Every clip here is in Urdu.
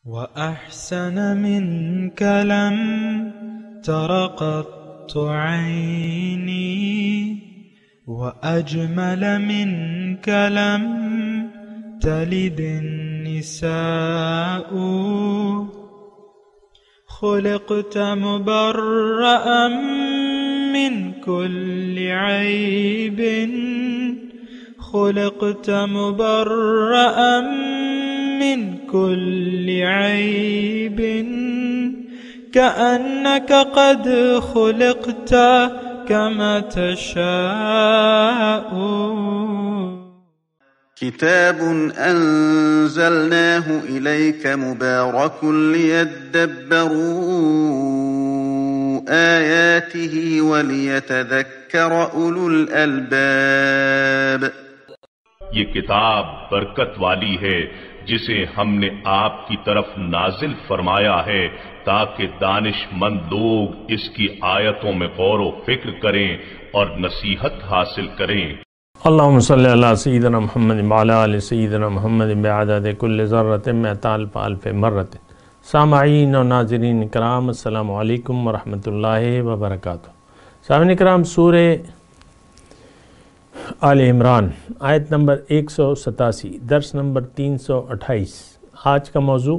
وأحسن منك لم تر قط عيني وأجمل منك لم تلد النساء خلقت مبرأ من كل عيب خلقت مبرأ من كل عيب كأنك قد خلقت كما تشاء. كتاب أنزلناه إليك مبارك ليدبروا آياته وليتذكر أولو الألباب. یہ کتاب برکت والی ہے جسے ہم نے آپ کی طرف نازل فرمایا ہے تاکہ دانش مند لوگ اس کی آیتوں میں غور و فکر کریں اور نصیحت حاصل کریں. اللہم صلی اللہ سیدنا محمد وعلی آل سیدنا محمد بعدد کل ذرۃ مئۃ الف الف مرۃ. سامعین و ناظرین کرام، السلام علیکم ورحمۃ اللہ وبرکاتہ. سامعین کرام، سورہ آل عمران آیت نمبر 187، درس نمبر 328. آج کا موضوع: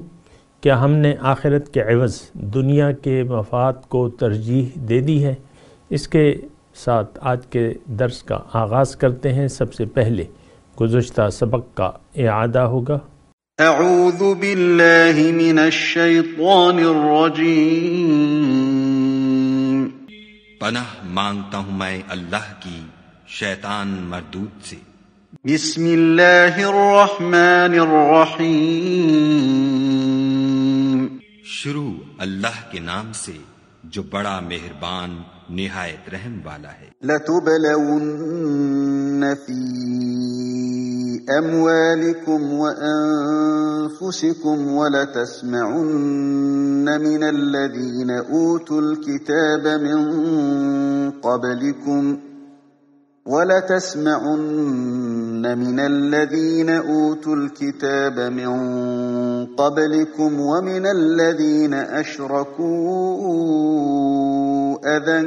کیا ہم نے آخرت کے عوض دنیا کے مفاد کو ترجیح دے دی ہے؟ اس کے ساتھ آج کے درس کا آغاز کرتے ہیں. سب سے پہلے گزشتہ سبق کا اعادہ ہوگا. اعوذ باللہ من الشیطان الرجیم. پناہ مانگتا ہوں میں اللہ کی شیطان مردود سے. بسم اللہ الرحمن الرحیم. شروع اللہ کے نام سے جو بڑا مہربان نہایت رحم والا ہے. لَتُبْلَوُنَّ فِي أَمْوَالِكُمْ وَأَنفُسِكُمْ وَلَتَسْمَعُنَّ مِنَ الَّذِينَ أُوتُوا الْكِتَابَ من قبلكم ومن الذين أشركوا أذى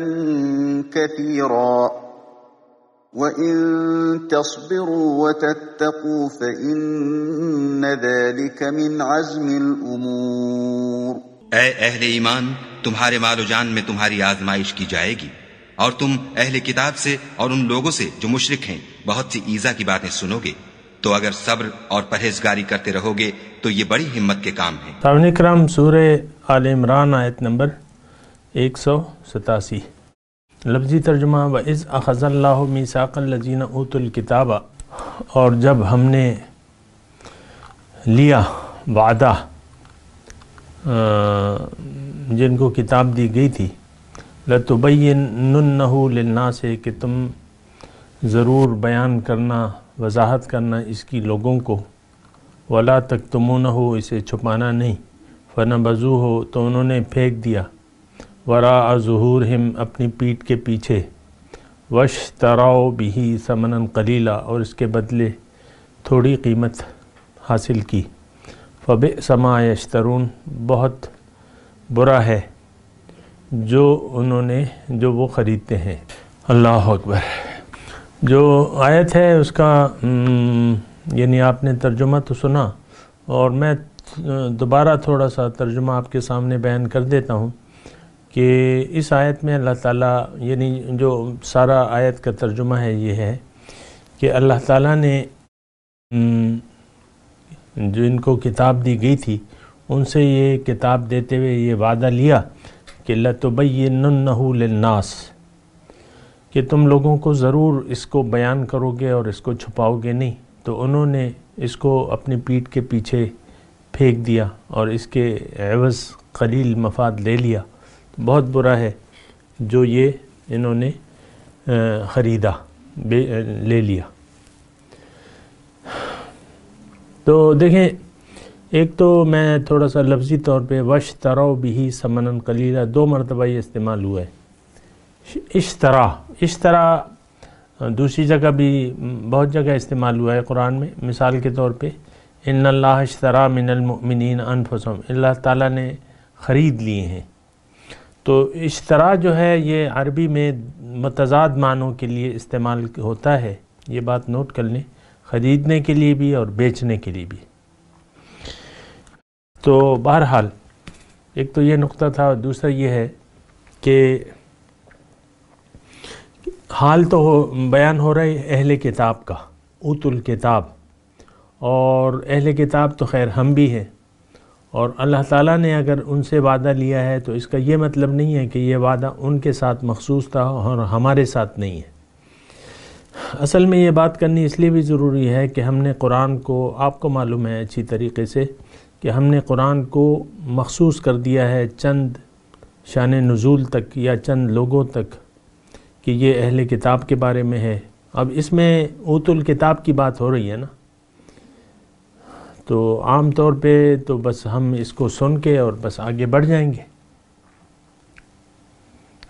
كثيرا وإن تصبروا وتتقوا فإن ذلك من عزم الأمور. اے اہل ایمان، تمہارے مال و جان میں تمہاری آزمائش کی جائے گی، اور تم اہل کتاب سے اور ان لوگوں سے جو مشرک ہیں بہت سی ایذا کی باتیں سنو گے، تو اگر صبر اور پرہیزگاری کرتے رہو گے تو یہ بڑی ہمت کے کام ہیں. سامعین کرام، سورہ آل عمران آیت نمبر 187. لفظی ترجمہ: وَإِذْ أَخَذَ اللَّهُ مِيثَاقَ الَّذِينَ أُوتُوا الْكِتَابَ، اور جب ہم نے لیا وعدہ جن کو کتاب دی گئی تھی، لَتُبَيِّنُنَّهُ لِلنَّاسِ، کہ تم ضرور بیان کرنا، وضاحت کرنا اس کی لوگوں کو، وَلَا تَكْتُمُونَهُ، اسے چھپانا نہیں، فَنَبَذُوهُ، تو انہوں نے پھینک دیا، وَرَاءَ ظُهُورِهِمْ، اپنی پیٹھ کے پیچھے، وَاشْتَرَوْا بِهِ ثَمَنًا قَلِيلًا، اور اس کے بدلے تھوڑی قیمت حاصل کی. فَبِئْسَ مَا يَشْتَرُونَ، بہت برا ہے جو وہ خریدتے ہیں. اللہ اکبر. جو آیت ہے اس کا یعنی آپ نے ترجمہ تو سنا، اور میں دوبارہ تھوڑا سا ترجمہ آپ کے سامنے بیان کر دیتا ہوں کہ اس آیت میں اللہ تعالیٰ، یعنی جو سارا آیت کا ترجمہ ہے یہ ہے کہ اللہ تعالیٰ نے جو ان کو کتاب دی گئی تھی ان سے یہ کتاب دیتے ہوئے یہ وعدہ لیا کہ لَتُبَيِّنُنَّهُ لِلنَّاسِ، کہ تم لوگوں کو ضرور اس کو بیان کرو گے اور اس کو چھپاؤ گے نہیں. تو انہوں نے اس کو اپنی پیٹھ کے پیچھے پھینک دیا اور اس کے عوض قلیل مفاد لے لیا. بہت برا ہے جو یہ انہوں نے خریدا، لے لیا. تو دیکھیں، ایک تو میں تھوڑا سا لفظی طور پہ وَاشْتَرَوْا بِهِ ثَمَنًا قَلِيلًا 2 مرتبہ یہ استعمال ہوا ہے. اشترا دوسری جگہ بھی بہت جگہ استعمال ہوا ہے قرآن میں. مثال کے طور پہ ان اللہ اشتری من المؤمنین انفسہم، اللہ تعالیٰ نے خرید لیے ہیں۔ تو اشترا جو ہے یہ عربی میں متضاد معنوں کے لیے استعمال ہوتا ہے، یہ بات نوٹ کر لیں، خریدنے کے لیے بھی اور بیچنے کے لیے بھی۔ تو بہرحال ایک تو یہ نقطہ تھا، اور دوسرا یہ ہے کہ حال تو بیان ہو رہا ہے اہل کتاب کا، اوت الکتاب، اور اہل کتاب تو خیر ہم بھی ہیں، اور اللہ تعالیٰ نے اگر ان سے وعدہ لیا ہے تو اس کا یہ مطلب نہیں ہے کہ یہ وعدہ ان کے ساتھ مخصوص تھا اور ہمارے ساتھ نہیں ہے۔ اصل میں یہ بات کرنی اس لیے بھی ضروری ہے کہ ہم نے قرآن کو، آپ کو معلوم ہے اچھی طریقے سے کہ ہم نے قرآن کو مخصوص کر دیا ہے چند شان نزول تک یا چند لوگوں تک کہ یہ اہل کتاب کے بارے میں ہے۔ اب اس میں اوت الکتاب کی بات ہو رہی ہے نا، تو عام طور پہ تو بس ہم اس کو سن کے اور بس آگے بڑھ جائیں گے،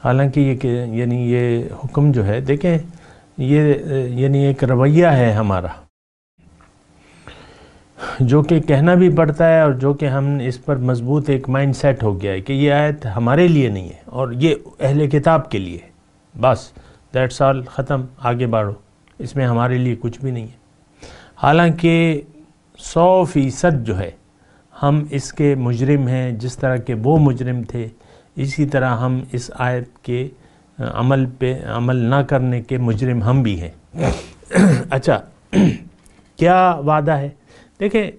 حالانکہ یہ کہ یعنی یہ حکم جو ہے دیکھیں یہ یعنی ایک رویہ ہے ہمارا جو کہ کہنا بھی پڑتا ہے، اور جو کہ ہم اس پر مضبوط ایک مائنڈ سیٹ ہو گیا ہے کہ یہ آیت ہمارے لیے نہیں ہے اور یہ اہل کتاب کے لیے ہے، بس دیٹس آل، ختم، آگے بڑھو، اس میں ہمارے لیے کچھ بھی نہیں ہے۔ حالانکہ 100% جو ہے ہم اس کے مجرم ہیں، جس طرح کہ وہ مجرم تھے اسی طرح ہم اس آیت کے عمل پہ عمل نہ کرنے کے مجرم ہم بھی ہیں۔ اچھا، کیا وعدہ ہے؟ دیکھیں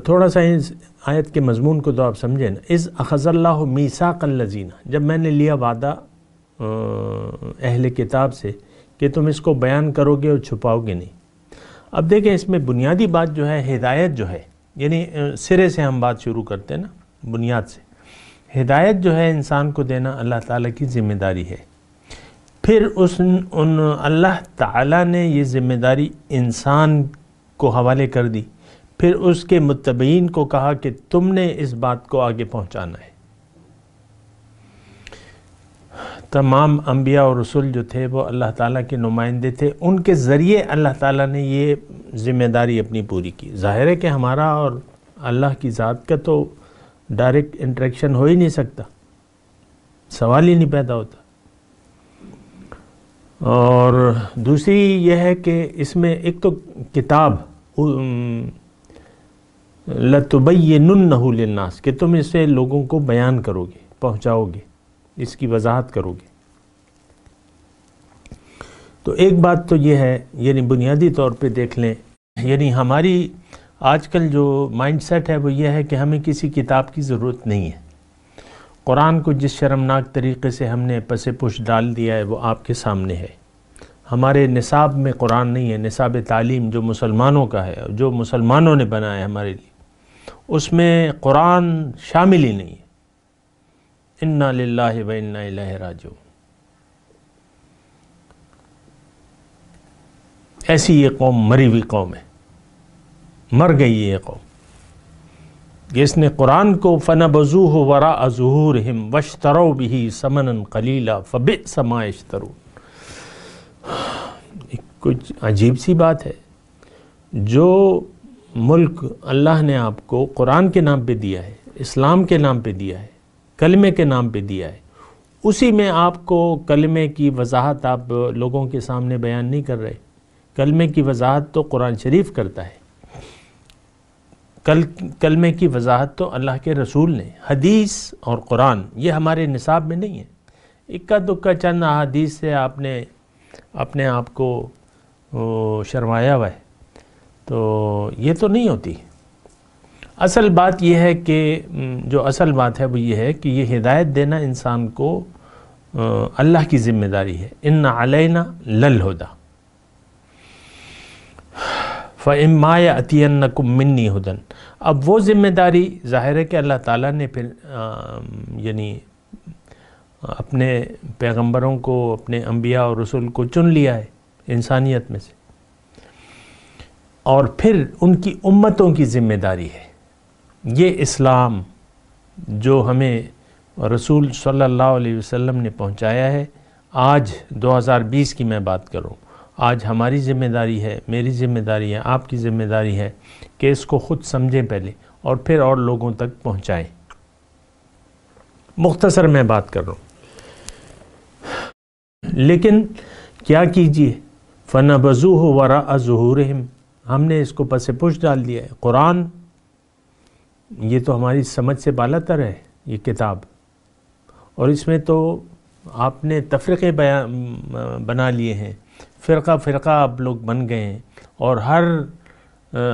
تھوڑا سا اس آیت کے مضمون کو تو آپ سمجھیں نا، اذ اخذ اللہ میثاق الذین، جب میں نے لیا وعدہ اہل کتاب سے کہ تم اس کو بیان کرو گے اور چھپاؤ گے نہیں۔ اب دیکھیں اس میں بنیادی بات جو ہے ہدایت جو ہے، یعنی سرے سے ہم بات شروع کرتے ہیں نا، بنیاد سے، ہدایت جو ہے انسان کو دینا اللہ تعالیٰ کی ذمہ داری ہے۔ پھر اللہ تعالیٰ نے یہ ذمہ داری انسان کو حوالے کر دی، پھر اس کے متبعین کو کہا کہ تم نے اس بات کو آگے پہنچانا ہے۔ تمام انبیاء اور رسول جو تھے وہ اللہ تعالیٰ کے نمائندے تھے، ان کے ذریعے اللہ تعالیٰ نے یہ ذمہ داری اپنی پوری کی۔ ظاہر ہے کہ ہمارا اور اللہ کی ذات کا تو ڈائریکٹ انٹریکشن ہو ہی نہیں سکتا، سوال ہی نہیں پیدا ہوتا۔ اور دوسری یہ ہے کہ اس میں ایک تو کتاب لَتُبَيِّنُنَّهُ لِلنَّاسِ کہ تم اسے لوگوں کو بیان کرو گے، پہنچاؤ گے، اس کی وضاحت کرو گے۔ تو ایک بات تو یہ ہے، یعنی بنیادی طور پہ دیکھ لیں، یعنی ہماری آج کل جو مائنڈ سیٹ ہے وہ یہ ہے کہ ہمیں کسی کتاب کی ضرورت نہیں ہے۔ قرآن کو جس شرمناک طریقے سے ہم نے پس پش ڈال دیا ہے وہ آپ کے سامنے ہے۔ ہمارے نصاب میں قرآن نہیں ہے، نصاب تعلیم جو مسلمانوں کا ہے، جو مسلمانوں نے بنایا ہے ہمارے لیے، اس میں قرآن شامل ہی نہیں ہے۔ انا للہ و انا الیہ راجعون، ایسی یہ قوم مری ہوئی قوم ہے، مر گئی یہ قوم کہ اس نے قرآن کو فَنَبَذُوهُ وَرَاءَ ظُهُورِهِمْ وَاشْتَرَوْا بِهِ ثَمَنًا قَلِيلًا فَبِئْسَ مَا يَشْتَرُونَ۔ کچھ عجیب سی بات ہے، جو ملک اللہ نے آپ کو قرآن کے نام پہ دیا ہے، اسلام کے نام پہ دیا ہے، کلمے کے نام پہ دیا ہے، اسی میں آپ کو کلمے کی وضاحت آپ لوگوں کے سامنے بیان نہیں کر رہے۔ کلمے کی وضاحت تو قرآن شریف کرتا ہے، کلمے کی وضاحت تو اللہ کے رسول نے۔ حدیث اور قرآن یہ ہمارے نصاب میں نہیں ہے۔ اکا دکا چند احادیث سے آپ نے اپنے آپ کو شرمایا ہوا ہے، تو یہ تو نہیں ہوتی۔ اصل بات یہ ہے کہ جو اصل بات ہے وہ یہ ہے کہ یہ ہدایت دینا انسان کو اللہ کی ذمہ داری ہے۔ ان علینا للہدی فَإِمَّا يَأْتِيَنَّكُم مِّنِّي هُدًى۔ اب وہ ذمہ داری ظاہر ہے کہ اللہ تعالیٰ نے پھر یعنی اپنے پیغمبروں کو، اپنے انبیاء اور رسول کو چن لیا ہے انسانیت میں سے، اور پھر ان کی امتوں کی ذمہ داری ہے۔ یہ اسلام جو ہمیں رسول صلی اللہ علیہ وسلم نے پہنچایا ہے، آج 2020 کی میں بات کروں، آج ہماری ذمہ داری ہے، میری ذمہ داری ہے، آپ کی ذمہ داری ہے کہ اس کو خود سمجھیں پہلے اور پھر اور لوگوں تک پہنچائیں۔ مختصر میں بات کر رہا ہوں، لیکن کیا کیجئے، فَنَبَذُوهُ وَرَاءَ ظُهُورِهِمْ، ہم نے اس کو پس پش ڈال دیا ہے۔ قرآن یہ تو ہماری سمجھ سے بالا تر ہے، یہ کتاب، اور اس میں تو آپ نے تفریقے بنا لیے ہیں، فرقہ فرقہ آپ لوگ بن گئے ہیں، اور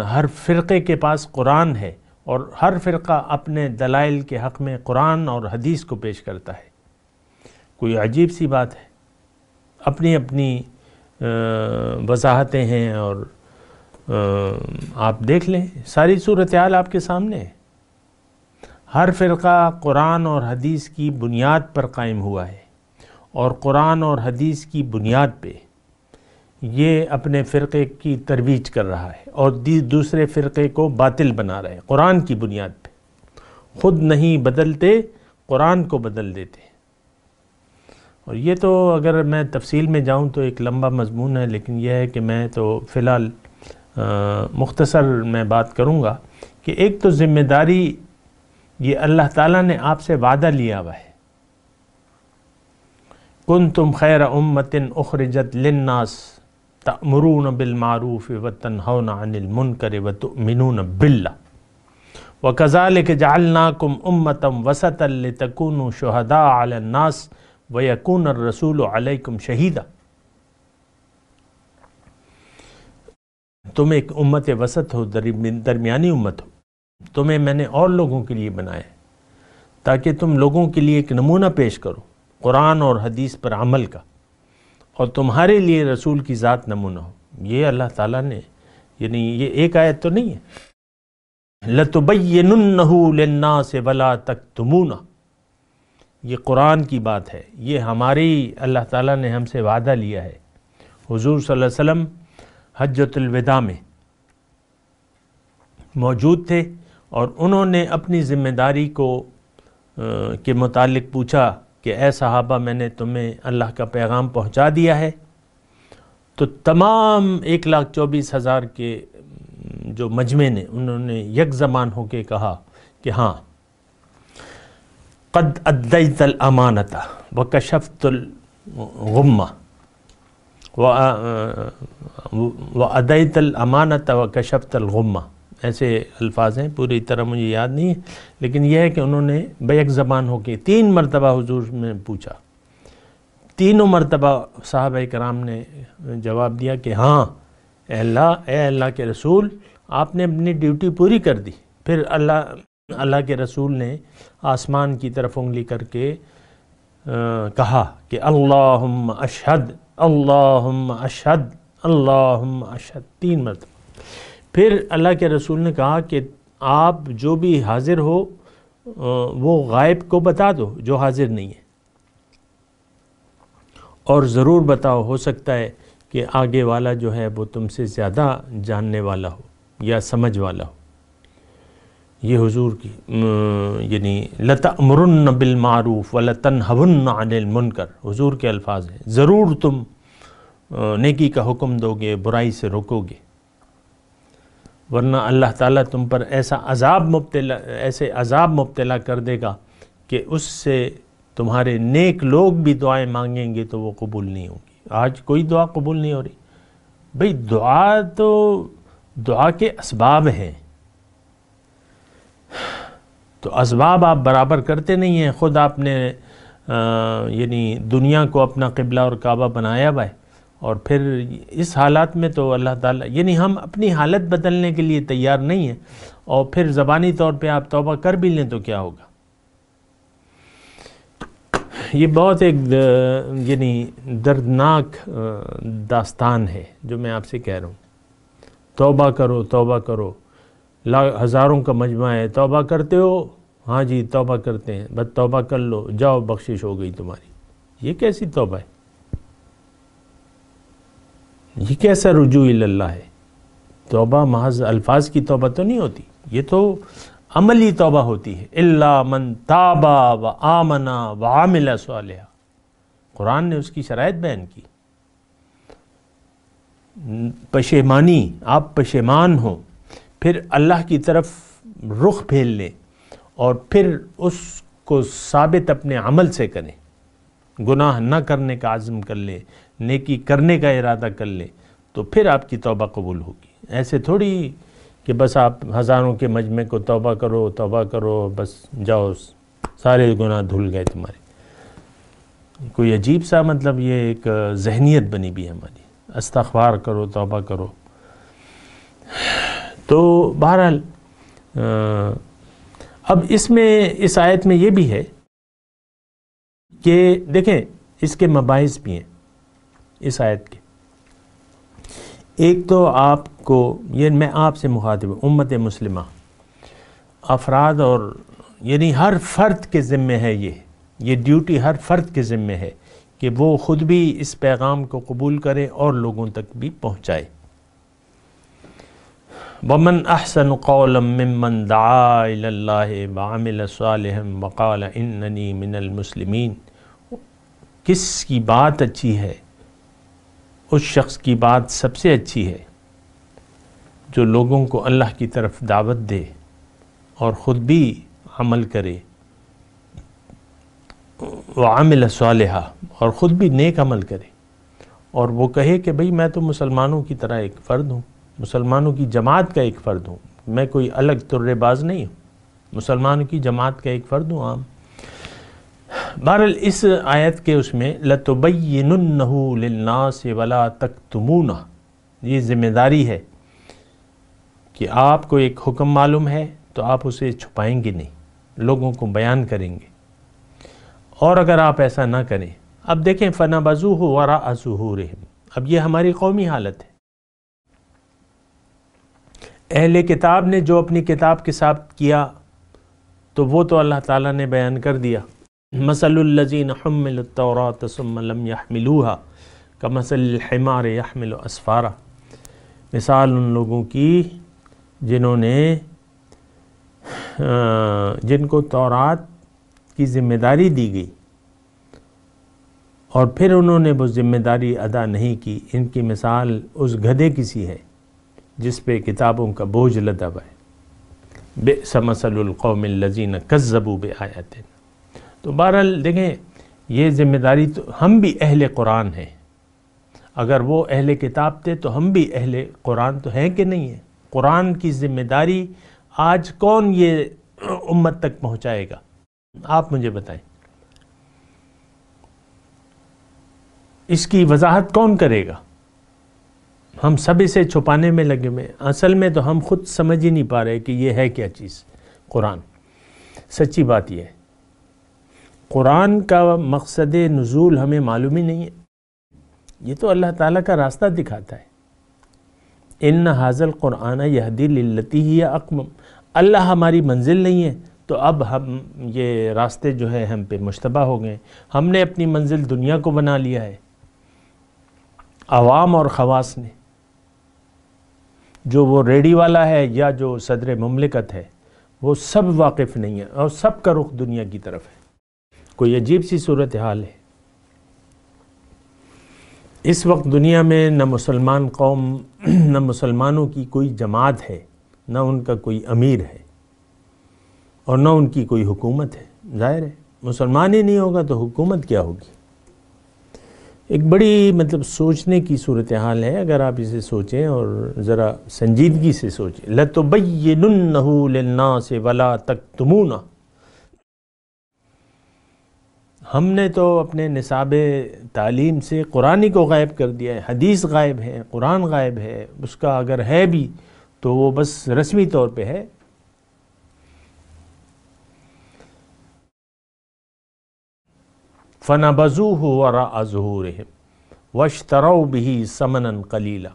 ہر فرقے کے پاس قرآن ہے، اور ہر فرقہ اپنے دلائل کے حق میں قرآن اور حدیث کو پیش کرتا ہے۔ کوئی عجیب سی بات ہے، اپنی اپنی وضاحتیں ہیں، اور آپ دیکھ لیں ساری صورتحال آپ کے سامنے ہے۔ ہر فرقہ قرآن اور حدیث کی بنیاد پر قائم ہوا ہے، اور قرآن اور حدیث کی بنیاد پہ یہ اپنے فرقے کی ترویج کر رہا ہے، اور دوسرے فرقے کو باطل بنا رہا ہے قرآن کی بنیاد پہ۔ خود نہیں بدلتے، قرآن کو بدل دیتے۔ اور یہ تو اگر میں تفصیل میں جاؤں تو ایک لمبا مضمون ہے، لیکن یہ ہے کہ میں تو فی الحال مختصر میں بات کروں گا کہ ایک تو ذمہ داری یہ اللہ تعالیٰ نے آپ سے وعدہ لیا ہوا ہے، کنتم خیر امت اخرجت للناس تأمرون بالمعروف وتنہون عن المنکر وتؤمنون باللہ وکذالک جعلناکم امتا وسطا لتکونوا شہداء علی الناس ویکون الرسول علیکم شہیدا۔ تم ایک امت وسط ہو، درمیانی امت ہو، تمہیں میں نے اور لوگوں کے لیے بنایا ہے تاکہ تم لوگوں کے لیے ایک نمونہ پیش کرو قرآن اور حدیث پر عمل کا، اور تمہارے لیے رسول کی ذات نمونہ ہو۔ یہ اللہ تعالیٰ نے، یعنی یہ ایک آیت تو نہیں ہے، لَتُبَيِّنُنَّهُ لِلنَّاسِ وَلَا تَكْتُمُونَهُ، یہ قرآن کی بات ہے، یہ ہماری اللہ تعالیٰ نے ہم سے وعدہ لیا ہے۔ حضور صلی اللہ علیہ وسلم حجۃ الوداع میں موجود تھے، اور انہوں نے اپنی ذمہ داری کے متعلق پوچھا کہ اے صحابہ، میں نے تمہیں اللہ کا پیغام پہنچا دیا ہے؟ تو تمام 1,24,000 کے جو مجمع نے، انہوں نے یک زبان ہو کے کہا کہ ہاں، قد ادیت الامانۃ وکشفت الغمہ وادیت الامانۃ وکشفت الغمہ، ایسے الفاظ ہیں، پوری طرح مجھے یاد نہیں ہے، لیکن یہ ہے کہ انہوں نے بیک زبان ہو کے 3 مرتبہ حضور میں پوچھا، تینوں مرتبہ صحابہ کرام نے جواب دیا کہ ہاں اے اللہ کے رسول، آپ نے اپنی ڈیوٹی پوری کر دی۔ پھر اللہ کے رسول نے آسمان کی طرف انگلی کر کے کہا کہ اللہم اشہد، اللہم اشہد، اللہم اشہد، 3 مرتبہ۔ پھر اللہ کے رسول نے کہا کہ آپ جو بھی حاضر ہو وہ غائب کو بتا دو جو حاضر نہیں ہے، اور ضرور بتاؤ، ہو سکتا ہے کہ آگے والا جو ہے وہ تم سے زیادہ جاننے والا ہو یا سمجھ والا ہو۔ یہ حضور کی یعنی لَتَأْمُرُنَّ بِالْمَعْرُوفِ وَلَتَنْهَوُنَّ عَنِ الْمُنْكَرِ، حضور کے الفاظ ہیں، ضرور تم نیکی کا حکم دو گے، برائی سے روکو گے، ورنہ اللہ تعالیٰ تم پر ایسے عذاب مبتلا کر دے گا کہ اس سے تمہارے نیک لوگ بھی دعائیں مانگیں گے تو وہ قبول نہیں ہوں گی۔ آج کوئی دعا قبول نہیں ہو رہی۔ بھئی دعا کے اسباب ہیں، تو اسباب آپ برابر کرتے نہیں ہیں۔ خود آپ نے یعنی دنیا کو اپنا قبلہ اور کعبہ بنایا ہوا ہے، اور پھر اس حالات میں تو اللہ تعالیٰ، یعنی ہم اپنی حالت بدلنے کے لیے تیار نہیں ہیں، اور پھر زبانی طور پہ آپ توبہ کر بھی لیں تو کیا ہوگا؟ یہ بہت ایک یعنی دردناک داستان ہے جو میں آپ سے کہہ رہا ہوں۔ توبہ کرو، توبہ کرو، ہزاروں کا مجمع ہے، توبہ کرتے ہو؟ ہاں جی توبہ کرتے ہیں، بس توبہ کر لو، جاؤ بخشش ہو گئی تمہاری۔ یہ کیسی توبہ ہے؟ یہ کیسا رجوع اللہ ہے؟ توبہ محض الفاظ کی توبہ تو نہیں ہوتی، یہ تو عملی توبہ ہوتی ہے۔ الا من تاب وآمن وعمل صالحا، قرآن نے اس کی شرائط بیان کی۔ پشیمانی، آپ پشیمان ہوں، پھر اللہ کی طرف رخ پھیر لیں اور پھر اس کو ثابت اپنے عمل سے کریں، گناہ نہ کرنے کا عزم کر لیں، نیکی کرنے کا ارادہ کر لیں، تو پھر آپ کی توبہ قبول ہوگی۔ ایسے تھوڑی کہ بس آپ ہزاروں کے مجمع کو توبہ کرو، بس جاؤ سارے گناہ دھل گئے تمہارے۔ کوئی عجیب سا مطلب یہ ایک ذہنیت بنی بھی ہے ہماری، استغفار کرو، توبہ کرو۔ تو بہرحال اب اس آیت میں یہ بھی ہے کہ دیکھیں اس کے مباحث بھی ہیں اس آیت کے۔ ایک تو آپ کو، یہ میں آپ سے مخاطب ہوں، امت مسلمہ، افراد، اور یعنی ہر فرد کے ذمہ ہے یہ ڈیوٹی ہر فرد کے ذمہ ہے کہ وہ خود بھی اس پیغام کو قبول کرے اور لوگوں تک بھی پہنچائے۔ وَمَنْ أَحْسَنُ قَوْلًا مِّمَّنْ دَعَا إِلَى اللَّهِ وَعَمِلَ صَالِحًا وَقَالَ إِنَّنِي مِنَ الْمُسْلِمِينَ۔ کس کی بات اچھی ہے؟ اس شخص کی بات سب سے اچھی ہے جو لوگوں کو اللہ کی طرف دعوت دے اور خود بھی عمل کرے، وَعَمِلَ صَالِحًا، اور خود بھی نیک عمل کرے، اور وہ کہے کہ بھئی میں تو مسلمانوں کی طرح ایک فرد ہوں، مسلمانوں کی جماعت کا ایک فرد ہوں، میں کوئی الگ ترے باز نہیں ہوں، مسلمانوں کی جماعت کا ایک فرد ہوں عام۔ بہرحال اس آیت کے اس میں لَتُبَيِّنُنَّهُ لِلنَّاسِ وَلَا تَكْتُمُونَهُ، یہ ذمہ داری ہے کہ آپ کو ایک حکم معلوم ہے تو آپ اسے چھپائیں گے نہیں، لوگوں کو بیان کریں گے، اور اگر آپ ایسا نہ کریں، اب دیکھیں فَنَبَذُوهُ وَرَاءَ ظُهُورِهِمْ، اب یہ ہماری قومی حالت ہے۔ اہل کتاب نے جو اپنی کتاب کے ساتھ کیا تو وہ تو اللہ تعالیٰ نے بیان کر دیا، مَثَلُ الَّذِينَ حُمِّلُوا التَّوْرَاةَ ثُمَّ لَمْ يَحْمِلُوهَا كَمَثَلِ الْحِمَارِ يَحْمِلُ أَسْفَارًا، مثال ان لوگوں کی جن کو تورات کی ذمہ داری دی گئی اور پھر انہوں نے وہ ذمہ داری ادا نہیں کی، ان کی مثال اس گدھے کی سی ہے جس پہ کتابوں کا بوجھ لدا ہوا ہے، بئس مثل القوم الذین کذبوا بآیاتنا۔ تو بہرحال دیکھیں یہ ذمہ داری تو ہم بھی اہل قرآن ہیں، اگر وہ اہل کتاب تھے تو ہم بھی اہل قرآن تو ہیں کہ نہیں ہیں؟ قرآن کی ذمہ داری آج کون یہ امت تک پہنچائے گا؟ آپ مجھے بتائیں، اس کی وضاحت کون کرے گا؟ ہم سب اسے چھپانے میں لگے ہوئے، اصل میں تو ہم خود سمجھ ہی نہیں پا رہے کہ یہ ہے کیا چیز قرآن۔ سچی بات یہ ہے قرآن کا مقصد نزول ہمیں معلوم ہی نہیں ہے، یہ تو اللہ تعالیٰ کا راستہ دکھاتا ہے۔ ان ھذا القرآن یہدی للتی ہی اقوم، اللہ ہماری منزل نہیں ہے تو اب ہم یہ راستے جو ہے ہم پہ مشتبہ ہو گئے، ہم نے اپنی منزل دنیا کو بنا لیا ہے، عوام اور خواص نے، جو وہ ریڈی والا ہے یا جو صدر مملکت ہے وہ سب واقف نہیں ہے اور سب کا رخ دنیا کی طرف ہے۔ کوئی عجیب سی صورتحال ہے اس وقت دنیا میں، نہ مسلمان قوم، نہ مسلمانوں کی کوئی جماعت ہے، نہ ان کا کوئی امیر ہے اور نہ ان کی کوئی حکومت ہے۔ ظاہر ہے مسلمان ہی نہیں ہوگا تو حکومت کیا ہوگی؟ ایک بڑی مطلب سوچنے کی صورتحال ہے اگر آپ اسے سوچیں اور ذرا سنجیدگی سے سوچیں۔ لَتُبَيِّنُنَّهُ لِلنَّاسِ وَلَا تَكْتُمُونَهُ، ہم نے تو اپنے نصاب تعلیم سے قرآن ہی کو غائب کر دیا ہے، حدیث غائب ہے، قرآن غائب ہے، اس کا اگر ہے بھی تو وہ بس رسمی طور پہ ہے۔ فَنَبَذُوهُ وَرَاءَ ظُهُورِهِمْ وَاشْتَرَوْا بِهِ ثَمَنًا قَلِيلًا،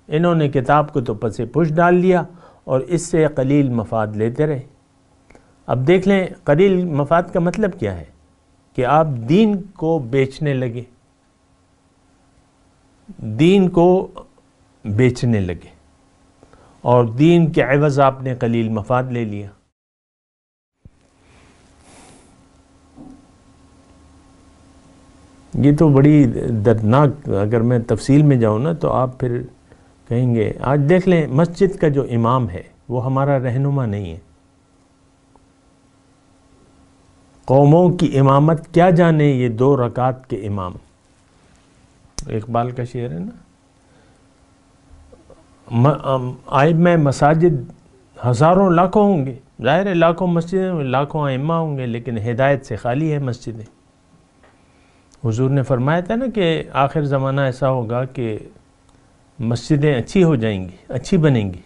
انہوں نے کتاب کو تو پس پش ڈال لیا اور اس سے قلیل مفاد لیتے رہے۔ اب دیکھ لیں قلیل مفاد کا مطلب کیا ہے کہ آپ دین کو بیچنے لگے، دین کو بیچنے لگے اور دین کے عوض آپ نے قلیل مفاد لے لیا۔ یہ تو بڑی دردناک، اگر میں تفصیل میں جاؤں نا تو آپ پھر کہیں گے. آج دیکھ لیں مسجد کا جو امام ہے وہ ہمارا رہنما نہیں ہے. قوموں کی امامت کیا جانے یہ 2 رکعت کے امام. اقبال کا شعر ہے نا، ائمہ مساجد ہزاروں لاکھوں ہوں گے، ظاہر ہے لاکھوں مسجدیں لاکھوں ائمہ ہوں گے، لیکن ہدایت سے خالی ہے مسجدیں. حضور نے فرمایا تھا نا کہ آخر زمانہ ایسا ہوگا کہ مسجدیں اچھی ہو جائیں گی، اچھی بنیں گی،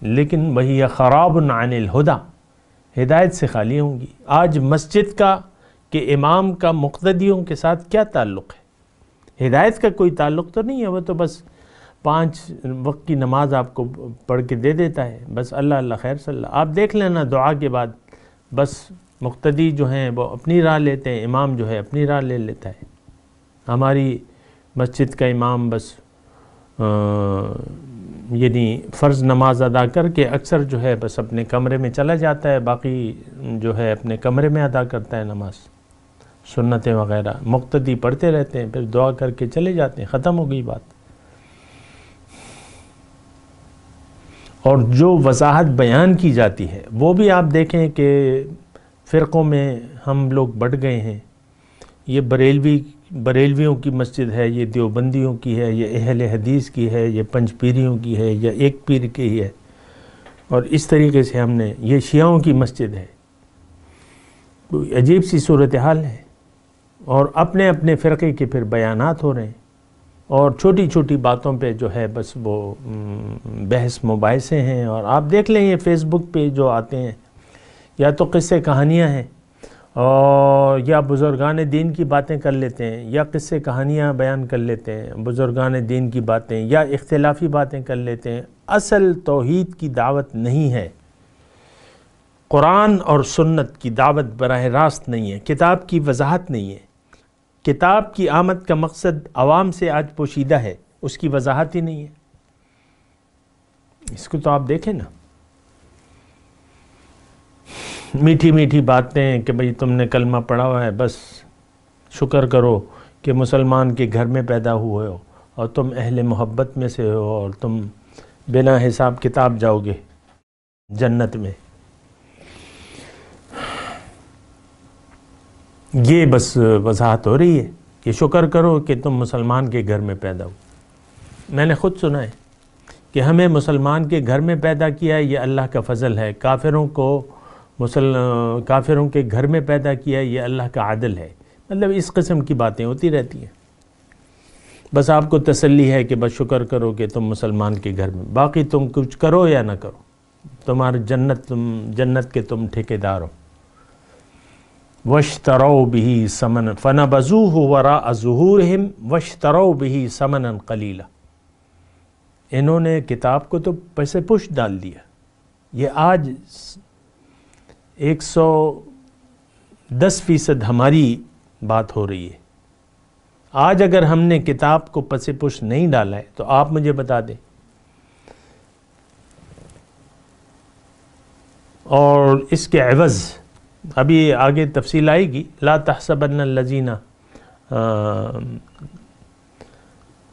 لیکن وہی خراب عن الہدیٰ، ہدایت سے خالی ہوں گی. آج مسجد کا کہ امام کا مقتدیوں کے ساتھ کیا تعلق ہے؟ ہدایت کا کوئی تعلق تو نہیں ہے. وہ تو بس 5 وقت کی نماز آپ کو پڑھ کے دے دیتا ہے، بس اللہ اللہ خیر صلی اللہ. آپ دیکھ لینا دعا کے بعد بس مقتدی جو ہیں وہ اپنی راہ لیتے ہیں، امام جو ہے اپنی راہ لے لیتا ہے. ہماری مسجد کا امام بس یعنی فرض نماز ادا کر کے اکثر جو ہے بس اپنے کمرے میں چلا جاتا ہے، باقی جو ہے اپنے کمرے میں ادا کرتا ہے نماز، سنتیں وغیرہ. مقتدی پڑھتے رہتے ہیں، پھر دعا کر کے چلے جاتے ہیں، ختم ہو گئی بات. اور جو وضاحت بیان کی جاتی ہے وہ بھی آپ دیکھیں کہ فرقوں میں ہم لوگ بٹ گئے ہیں. یہ بریلویوں کی مسجد ہے، یہ دیوبندیوں کی ہے، یہ اہل حدیث کی ہے، یہ پنج پیریوں کی ہے، یا ایک پیر کی ہے، اور اس طریقے سے ہم نے یہ شیعوں کی مسجد ہے. کوئی عجیب سی صورتحال ہے. اور اپنے اپنے فرقے کے پھر بیانات ہو رہے ہیں، اور چھوٹی چھوٹی باتوں پہ جو ہے بس وہ بحث مباحثے ہیں. اور آپ دیکھ لیں یہ فیس بک پہ جو آتے ہیں یا تو قصے کہانیاں ہیں، اور یا بزرگان دین کی باتیں کر لیتے ہیں، یا قصے کہانیاں بیان کر لیتے ہیں بزرگان دین کی باتیں، یا اختلافی باتیں کر لیتے ہیں. اصل توحید کی دعوت نہیں ہے، قرآن اور سنت کی دعوت براہ راست نہیں ہے، کتاب کی وضاحت نہیں ہے. کتاب کی آمد کا مقصد عوام سے آج پوشیدہ ہے، اس کی وضاحت ہی نہیں ہے. اس کو تو آپ دیکھیں نا، میٹھی میٹھی باتیں کہ بھئی تم نے کلمہ پڑھا ہوا ہے، بس شکر کرو کہ مسلمان کے گھر میں پیدا ہوئے ہو، اور تم اہل محبت میں سے ہو، اور تم بنا حساب کتاب جاؤ گے جنت میں. یہ بس وضاحت ہو رہی ہے کہ شکر کرو کہ تم مسلمان کے گھر میں پیدا ہو. میں نے خود سنا ہے کہ ہمیں مسلمان کے گھر میں پیدا کیا ہے، یہ اللہ کا فضل ہے. کافروں کے گھر میں پیدا کیا ہے، یہ اللہ کا عدل ہے. مطلب اس قسم کی باتیں ہوتی رہتی ہیں. بس آپ کو تسلی ہے کہ بس شکر کرو کہ تم مسلمان کے گھر میں، باقی تم کچھ کرو یا نہ کرو، تمہاری جنت کے تم ٹھیکیدار ہو. وَاشْتَرَوْا بِهِ ثَمَنًا فَنَبَذُوهُ وَرَاءَ ظُهُورِهِمْ وَاشْتَرَوْا بِهِ ثَمَنًا قَلِيلًا. انہوں نے کتاب کو تو پیسے پوش ڈال دیا. یہ آج 110% ہماری بات ہو رہی ہے. آج اگر ہم نے کتاب کو پس پش نہیں ڈالا ہے تو آپ مجھے بتا دیں. اور اس کے عوض ابھی آگے تفصیل آئے گی. لا تحسبن الذین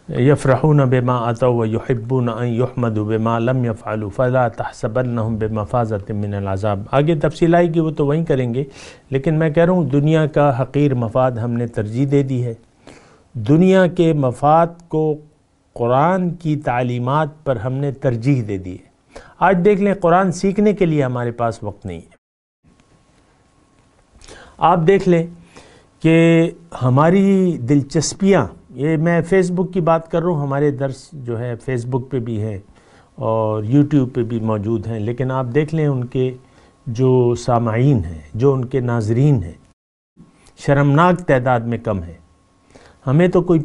یفرحون بما آتوا ویحبون ان یحمدوا بما لم یفعلوا فلا تحسبنہم بمفازۃ من العذاب. آگے تفصیل آئے گی، وہ تو وہیں کریں گے. لیکن میں کہہ رہا ہوں دنیا کا حقیر مفاد ہم نے ترجیح دے دی ہے. دنیا کے مفاد کو قرآن کی تعلیمات پر ہم نے ترجیح دے دی ہے. آج دیکھ لیں قرآن سیکھنے کے لیے ہمارے پاس وقت نہیں ہے. آپ دیکھ لیں کہ ہماری دلچسپیاں، یہ میں فیس بک کی بات کر رہا ہوں، ہمارے درس جو ہے فیس بک پہ بھی ہے اور یوٹیوب پہ بھی موجود ہیں، لیکن آپ دیکھ لیں ان کے جو سامعین ہیں، جو ان کے ناظرین ہیں، شرمناک تعداد میں کم ہے. ہمیں تو کوئی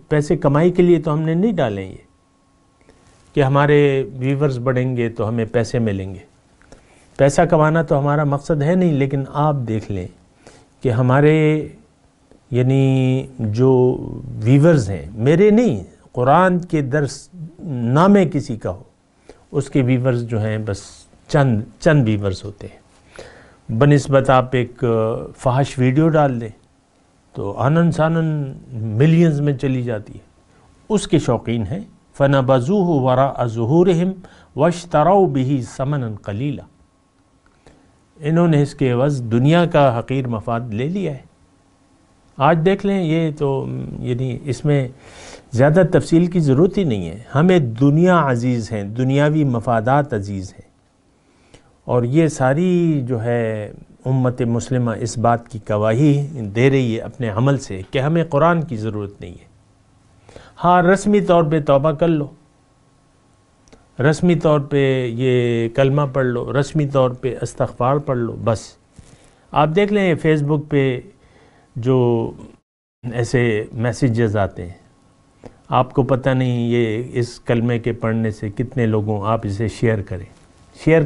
پیسے کمائی کے لیے تو ہم نے نہیں ڈالیں یہ کہ ہمارے ویورز بڑھیں گے تو ہمیں پیسے ملیں گے. پیسہ کمانا تو ہمارا مقصد ہے نہیں. لیکن آپ دیکھ لیں کہ ہمارے یعنی جو ویورز ہیں، میرے نہیں، قرآن کے درس نامے کسی کا ہو، اس کے ویورز جو ہیں بس چند ویورز ہوتے ہیں. بنسبت آپ ایک فحش ویڈیو ڈال دیں تو آنن سانن ملینز میں چلی جاتی ہے، اس کے شوقین ہیں۔ فَنَبَذُوهُ وَرَاءَ ظُهُورِهِمْ وَاشْتَرَوْا بِهِ ثَمَنًا قَلِيلًا، انہوں نے اس کے عوض دنیا کا حقیر مفاد لے لیا ہے۔ آج دیکھ لیں، یہ تو یعنی اس میں زیادہ تفصیل کی ضرورت ہی نہیں ہے، ہمیں دنیا عزیز ہیں، دنیاوی مفادات عزیز ہیں، اور یہ ساری جو ہے امت مسلمہ اس بات کی گواہی دے رہی ہے اپنے عمل سے کہ ہمیں قرآن کی ضرورت نہیں ہے۔ ہاں، رسمی طور پہ توبہ کر لو، رسمی طور پہ یہ کلمہ پڑھ لو، رسمی طور پہ استغفار پڑھ لو، بس۔ آپ دیکھ لیں فیس بک پہ جو ایسے میسیجز آتے ہیں، آپ کو پتہ نہیں یہ اس کلمے کے پڑھنے سے کتنے لوگوں آپ اسے شیئر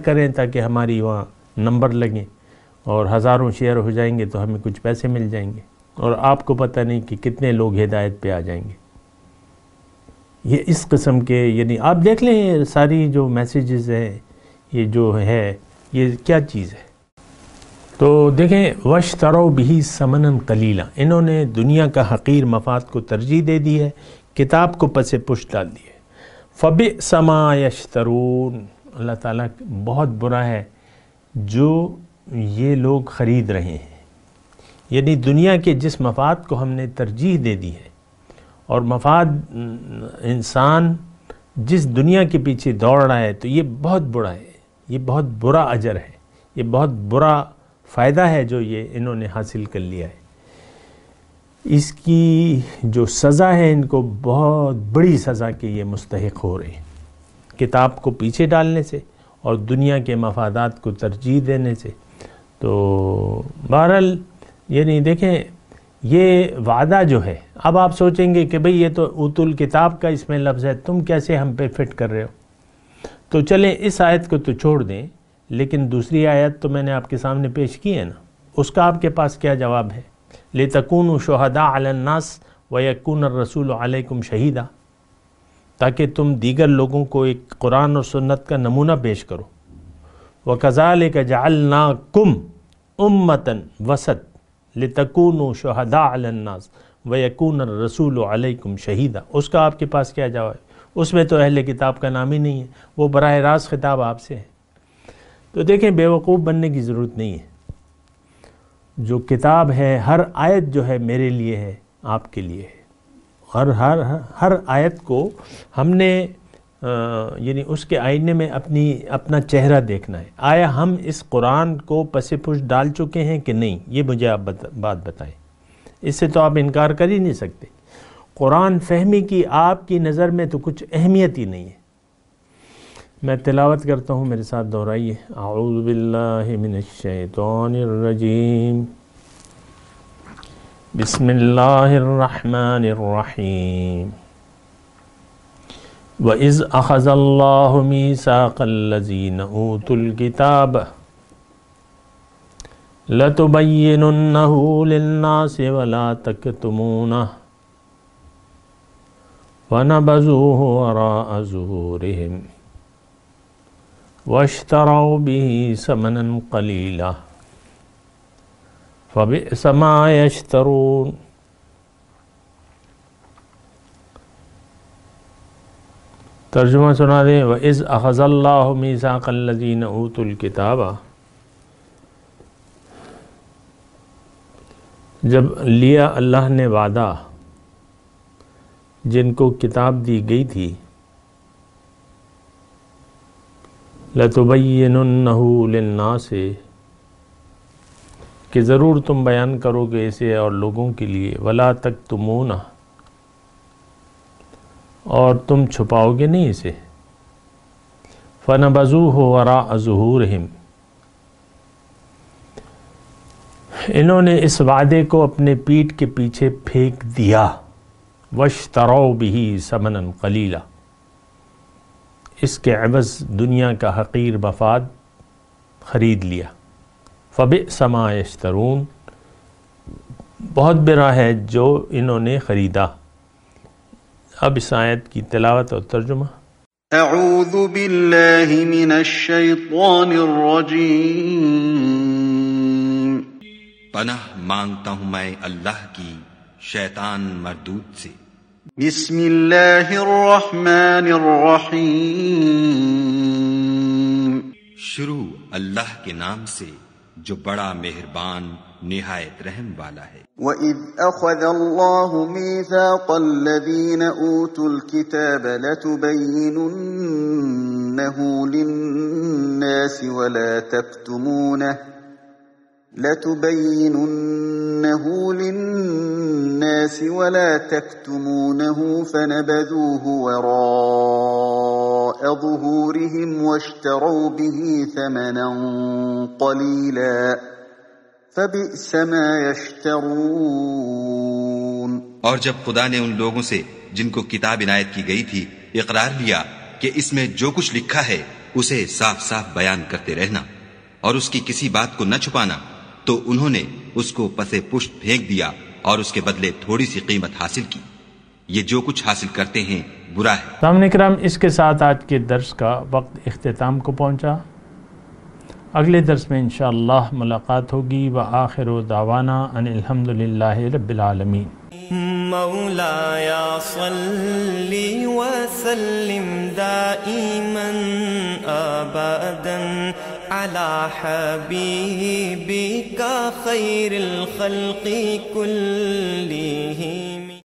کریں تاکہ ہماری وہاں نمبر لگیں، اور ہزاروں شیئر ہو جائیں گے تو ہمیں کچھ پیسے مل جائیں گے، اور آپ کو پتہ نہیں کہ کتنے لوگ ہدایت پہ آ جائیں گے۔ یہ اس قسم کے یعنی آپ دیکھ لیں ساری جو میسیجز ہیں، یہ جو ہے یہ کیا چیز ہے۔ تو دیکھیں، وَاشْتَرَوْا بِهِ ثَمَنًا قَلِيلًا، انہوں نے دنیا کا حقیر مفاد کو ترجیح دے دی ہے، کتاب کو پس پشت ڈال دی ہے۔ فَبِئْسَ مَا يَشْتَرُونَ، اللہ تعالیٰ بہت برا ہے جو یہ لوگ خرید رہے ہیں، یعنی دنیا کے جس مفاد کو ہم نے ترجیح دے دی ہے، اور مفاد انسان جس دنیا کے پیچھے دوڑ رہا ہے، تو یہ بہت برا ہے، یہ بہت برا اجر ہے، یہ بہت برا فائدہ ہے جو یہ انہوں نے حاصل کر لیا ہے۔ اس کی جو سزا ہے، ان کو بہت بڑی سزا کے یہ مستحق ہو رہے ہیں، کتاب کو پیچھے ڈالنے سے اور دنیا کے مفادات کو ترجیح دینے سے۔ تو بہرحال یعنی دیکھیں، یہ وعدہ جو ہے، اب آپ سوچیں گے کہ بھئی یہ تو اوت الکتاب کا اس میں لفظ ہے، تم کیسے ہم پہ فٹ کر رہے ہو؟ تو چلیں اس آیت کو تو چھوڑ دیں، لیکن دوسری آیت تو میں نے آپ کے سامنے پیش کی ہے نا، اس کا آپ کے پاس کیا جواب ہے؟ لِتَكُونُوا شُهَدَاءَ عَلَى النَّاسِ وَيَكُونَ الرَّسُولُ عَلَيْكُمْ شَهِيدًا، تاکہ تم دیگر لوگوں کو ایک قرآن اور سنت کا نمونہ پیش کرو۔ وَكَذَلِكَ جَعَلْنَاكُمْ أُمَّةً وَسَطًا لِتَكُونُوا شُهَدَاءَ عَلَى النَّاسِ وَيَكُونَ الرَّسُولُ عَلَيْكُمْ شَهِيدًا، اس کا آپ کے پاس کیا جواب ہے؟ اس میں تو اہل کتاب کا نام ہی نہیں ہے، وہ براہ راست خطاب آپ سے ہے۔ تو دیکھیں، بیوقوف بننے کی ضرورت نہیں ہے، جو کتاب ہے ہر آیت جو ہے میرے لیے ہے، آپ کے لیے ہے، ہر آیت کو ہم نے یعنی اس کے آئینے میں اپنا چہرہ دیکھنا ہے۔ آیا ہم اس قرآن کو پس پش ڈال چکے ہیں کہ نہیں؟ یہ مجھے آپ بات بتائیں، اس سے تو آپ انکار کر ہی نہیں سکتے۔ قرآن فہمی کی آپ کی نظر میں تو کچھ اہمیت ہی نہیں ہے۔ میں تلاوت کرتا ہوں، میرے ساتھ دہرائیے۔ اعوذ باللہ من الشیطان الرجیم، بسم اللہ الرحمن الرحیم۔ وَإِذْ أَخَذَ اللَّهُ مِيثَاقَ الَّذِينَ أُوتُوا الْكِتَابَ لَتُبَيِّنُنَّهُ لِلنَّاسِ وَلَا تَكْتُمُونَهُ فَنَبَذُوهُ وَرَاءَ ظُهُورِهِمْ وَاشْتَرَوْا بِهِ ثَمَنًا قَلِيلًا فَبِئْسَ مَا يَشْتَرُونَ۔ ترجمہ سنا دیں۔ وَإِذْ أَخَذَ اللَّهُ مِيثَاقَ الَّذِينَ أُوتُوا الْكِتَابَ، جب لیا اللہ نے وعدہ جن کو کتاب دی گئی تھی، لَتُبَيِّنُنَّهُ لِلنَّاسِ، کہ ضرور تم بیان کرو گے اسے اور لوگوں کے لیے، وَلَا تَكْتُمُونَهُ، اور تم چھپاؤ گے نہیں اسے، فَنَبَذُوهُ وَرَاءَ ظُهُورِهِمْ، انہوں نے اس وعدے کو اپنے پیٹھ کے پیچھے پھینک دیا، وَاشْتَرَوْا بِهِ ثَمَنًا قَلِيلًا، اس کے عوض دنیا کا حقیر مفاد خرید لیا۔ فَبِئْسَ مَا يَشْتَرُونَ، بہت برا ہے جو انہوں نے خریدا۔ اب اس آیت کی تلاوت اور ترجمہ۔ اعوذ باللہ من الشیطان الرجیم۔ پناہ مانگتا ہوں میں اللہ کی شیطان مردود سے۔ بسم اللہ الرحمن الرحیم۔ شروع اللہ کے نام سے جو بڑا مہربان نہایت رحم والا ہے۔ وَإِذْ أَخَذَ اللَّهُ مِيثَاقَ الَّذِينَ أُوتُوا الْكِتَابَ لَتُبَيِّنُنَّهُ لِلنَّاسِ وَلَا تَكْتُمُونَهُ فَنَبَذُوهُ وَرَاءَ ظُهُورِهِمْ وَاشْتَرَوْا بِهِ ثَمَنًا قَلِيلًا فَبِئْسَ مَا يَشْتَرُونَ۔ اور جب خدا نے ان لوگوں سے جن کو کتاب عنایت کی گئی تھی اقرار لیا کہ اس میں جو کچھ لکھا ہے اسے صاف صاف بیان کرتے رہنا اور اس کی کسی بات کو نہ چھپانا، تو انہوں نے اس کو پسے پشت پھینک دیا اور اس کے بدلے تھوڑی سی قیمت حاصل کی۔ یہ جو کچھ حاصل کرتے ہیں برا ہے۔ سامنے کرام، اس کے ساتھ آج کے درس کا وقت اختتام کو پہنچا۔ اگلے درس میں انشاءاللہ ملاقات ہوگی۔ وآخر دعوانا ان الحمدللہ رب العالمین۔ مولایا صلی وسلم دائما ابدا على حبیبک خیر الخلق کلہم۔